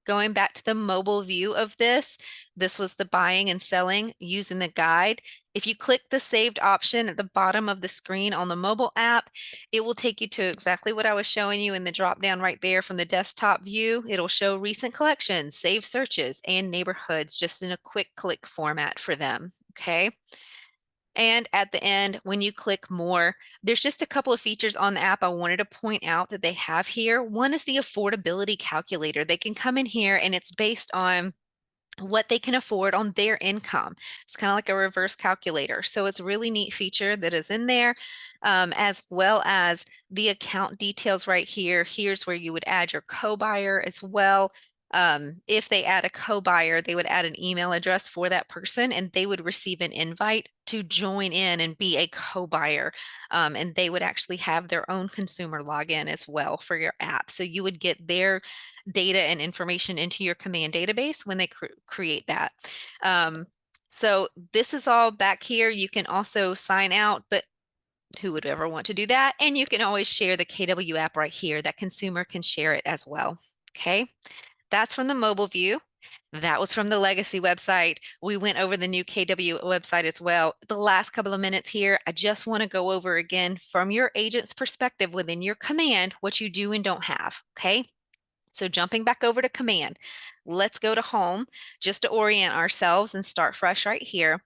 Going back to the mobile view of this was the buying and selling using the guide. If you click the saved option at the bottom of the screen on the mobile app, it will take you to exactly what I was showing you in the drop down right there from the desktop view. It'll show recent collections, saved searches, and neighborhoods just in a quick click format for them. Okay. And at the end, when you click more, there's just a couple of features on the app I wanted to point out that they have here. One is the affordability calculator. They can come in here and it's based on what they can afford on their income. It's kind of like a reverse calculator. So it's a really neat feature that is in there, as well as the account details right here. Here's where you would add your co-buyer as well. If they add a co-buyer, they would add an email address for that person and they would receive an invite to join in and be a co-buyer. And they would actually have their own consumer login as well for your app. So you would get their data and information into your command database when they create that. So this is all back here. You can also sign out, but who would ever want to do that? And you can always share the KW app right here. That consumer can share it as well. Okay. That's from the mobile view. That was from the legacy website. We went over the new KW website as well. The last couple of minutes here, I just want to go over again from your agent's perspective within your command, what you do and don't have. Okay. So jumping back over to command, let's go to home just to orient ourselves and start fresh right here.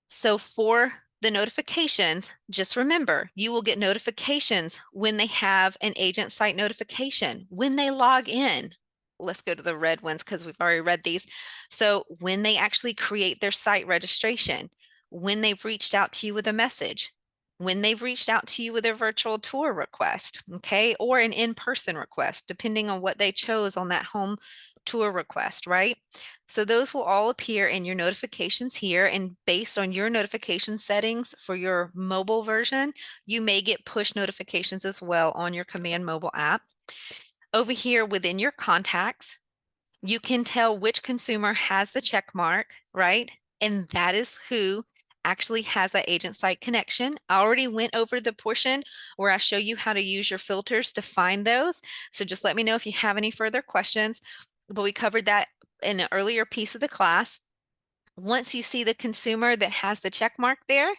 So for the notifications, just remember, you will get notifications when they have an agent site notification, when they log in. Let's go to the red ones because we've already read these. So when they actually create their site registration, when they've reached out to you with a message, when they've reached out to you with a virtual tour request, okay, or an in-person request, depending on what they chose on that home tour request, right? So those will all appear in your notifications here. And based on your notification settings for your mobile version, you may get push notifications as well on your Command Mobile app. Over here within your contacts, you can tell which consumer has the check mark, right? And that is who actually has that agent site connection. I already went over the portion where I show you how to use your filters to find those. So just let me know if you have any further questions. But we covered that in an earlier piece of the class. Once you see the consumer that has the check mark there,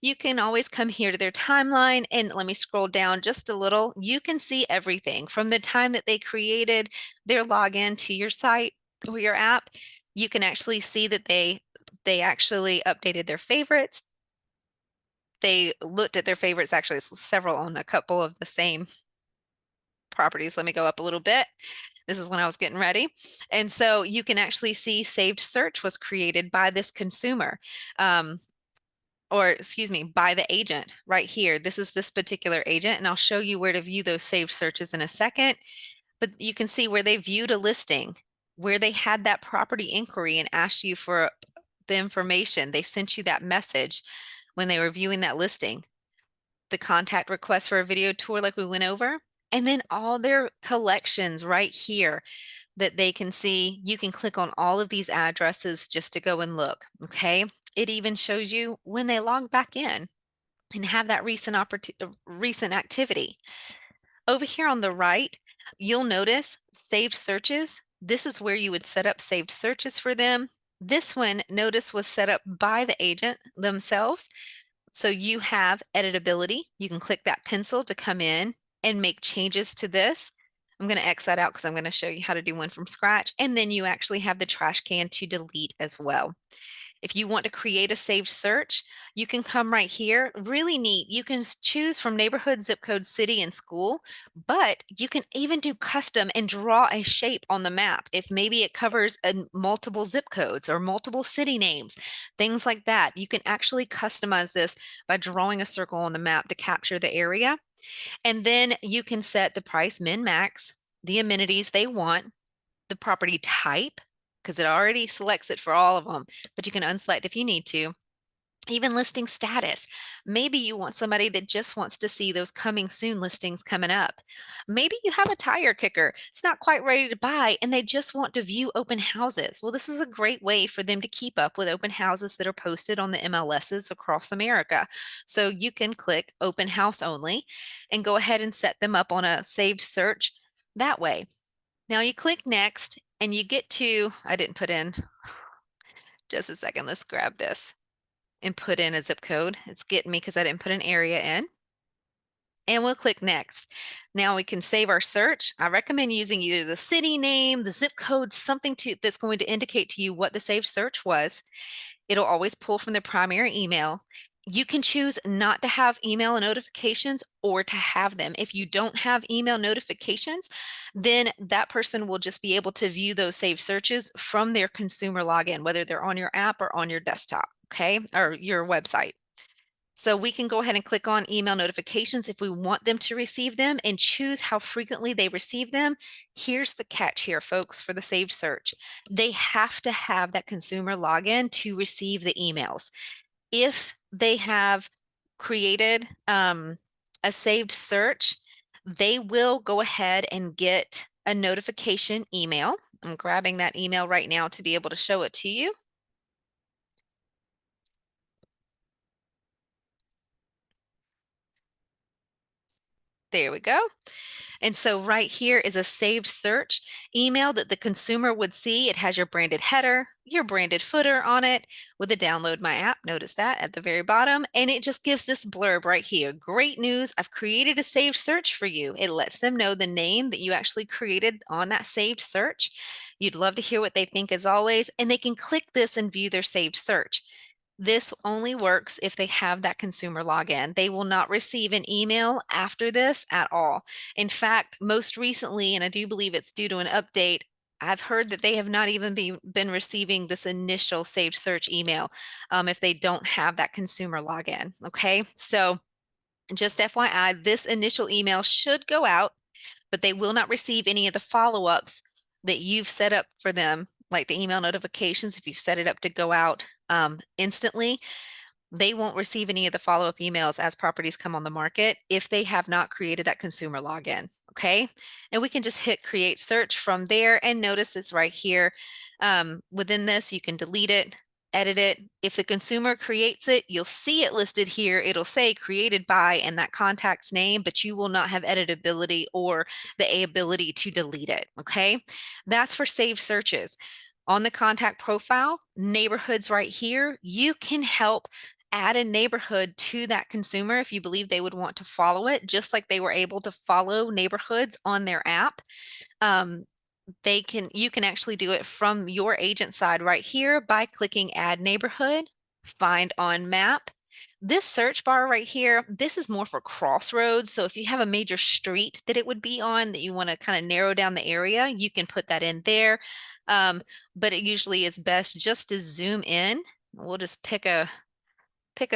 you can always come here to their timeline and let me scroll down just a little. You can see everything from the time that they created their login to your site or your app. You can actually see that they actually updated their favorites. They looked at their favorites, actually several on a couple of the same properties. Let me go up a little bit. This is when I was getting ready. And so you can actually see saved search was created by this consumer, or excuse me, by the agent right here. This is this particular agent, and I'll show you where to view those saved searches in a second. But you can see where they viewed a listing, where they had that property inquiry and asked you for the information. They sent you that message when they were viewing that listing, the contact request for a video tour like we went over, and then all their collections right here that they can see. You can click on all of these addresses just to go and look, okay? It even shows you when they log back in and have that recent activity. Over here on the right, you'll notice saved searches. This is where you would set up saved searches for them. This one, notice, was set up by the agent themselves. So you have editability. You can click that pencil to come in and make changes to this. I'm going to X that out because I'm going to show you how to do one from scratch. And then you actually have the trash can to delete as well. If you want to create a saved search, you can come right here. Really neat. You can choose from neighborhood, zip code, city, and school, but you can even do custom and draw a shape on the map. If maybe it covers multiple zip codes or multiple city names, things like that, you can actually customize this by drawing a circle on the map to capture the area. And then you can set the price, min, max, the amenities they want, the property type, because it already selects it for all of them, but you can unselect if you need to. Even listing status. Maybe you want somebody that just wants to see those coming soon listings coming up. Maybe you have a tire kicker. It's not quite ready to buy and they just want to view open houses. Well, this is a great way for them to keep up with open houses that are posted on the MLSs across America. So you can click open house only and go ahead and set them up on a saved search that way. Now you click next and you get to, I didn't put in, just a second, let's grab this and put in a zip code. It's getting me because I didn't put an area in. And we'll click next. Now we can save our search. I recommend using either the city name, the zip code, something that's going to indicate to you what the saved search was. It'll always pull from the primary email. You can choose not to have email notifications or to have them. If you don't have email notifications, then that person will just be able to view those saved searches from their consumer login, whether they're on your app or on your desktop, okay, or your website. So we can go ahead and click on email notifications if we want them to receive them and choose how frequently they receive them. Here's the catch here, folks, for the saved search. They have to have that consumer login to receive the emails. If they have created a saved search, they will go ahead and get a notification email. I'm grabbing that email right now to be able to show it to you. There we go. And so right here is a saved search email that the consumer would see. It has your branded header, your branded footer on it with a download my app. Notice that at the very bottom. And it just gives this blurb right here. Great news. I've created a saved search for you. It lets them know the name that you actually created on that saved search. You'd love to hear what they think as always, and they can click this and view their saved search. This only works if they have that consumer login. They will not receive an email after this at all. In fact, most recently, and I do believe it's due to an update, I've heard that they have not even been receiving this initial saved search email if they don't have that consumer login. Okay, so just FYI, this initial email should go out, but they will not receive any of the follow-ups that you've set up for them, like the email notifications. If you've set it up to go out instantly, they won't receive any of the follow-up emails as properties come on the market if they have not created that consumer login. Okay. And we can just hit create search from there, and notice it's right here. Within this, you can delete it, edit it. If the consumer creates it, you'll see it listed here. It'll say created by and that contact's name, but you will not have editability or the ability to delete it. Okay. That's for saved searches. On the contact profile, neighborhoods right here, you can help add a neighborhood to that consumer if you believe they would want to follow it, just like they were able to follow neighborhoods on their app. You can actually do it from your agent side right here by clicking add neighborhood, find on map. This search bar right here, this is more for crossroads. So if you have a major street that it would be on that you want to kind of narrow down the area, you can put that in there. But it usually is best just to zoom in. We'll just pick a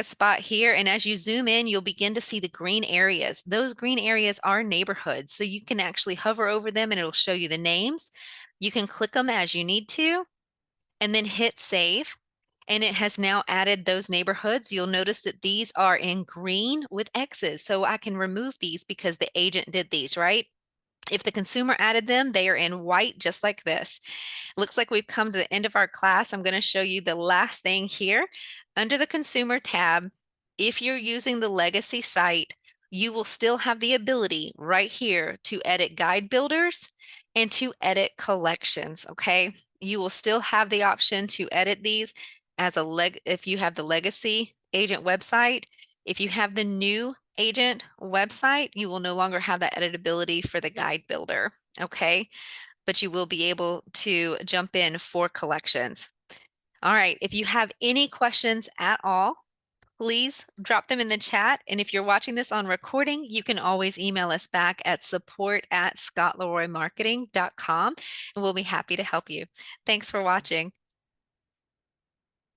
spot here. And as you zoom in, you'll begin to see the green areas. Those green areas are neighborhoods. So you can actually hover over them and it'll show you the names. You can click them as you need to and then hit save. And it has now added those neighborhoods. You'll notice that these are in green with X's. So I can remove these because the agent did these, right? If the consumer added them, they are in white, just like this. Looks like we've come to the end of our class. I'm going to show you the last thing here. Under the consumer tab, if you're using the legacy site, you will still have the ability right here to edit guide builders and to edit collections, okay? You will still have the option to edit these as if you have the legacy agent website. If you have the new agent website, you will no longer have that editability for the guide builder, okay? But you will be able to jump in for collections. All right, if you have any questions at all, please drop them in the chat. And if you're watching this on recording, you can always email us back at support@scottleroymarketing.com, and we'll be happy to help you. Thanks for watching.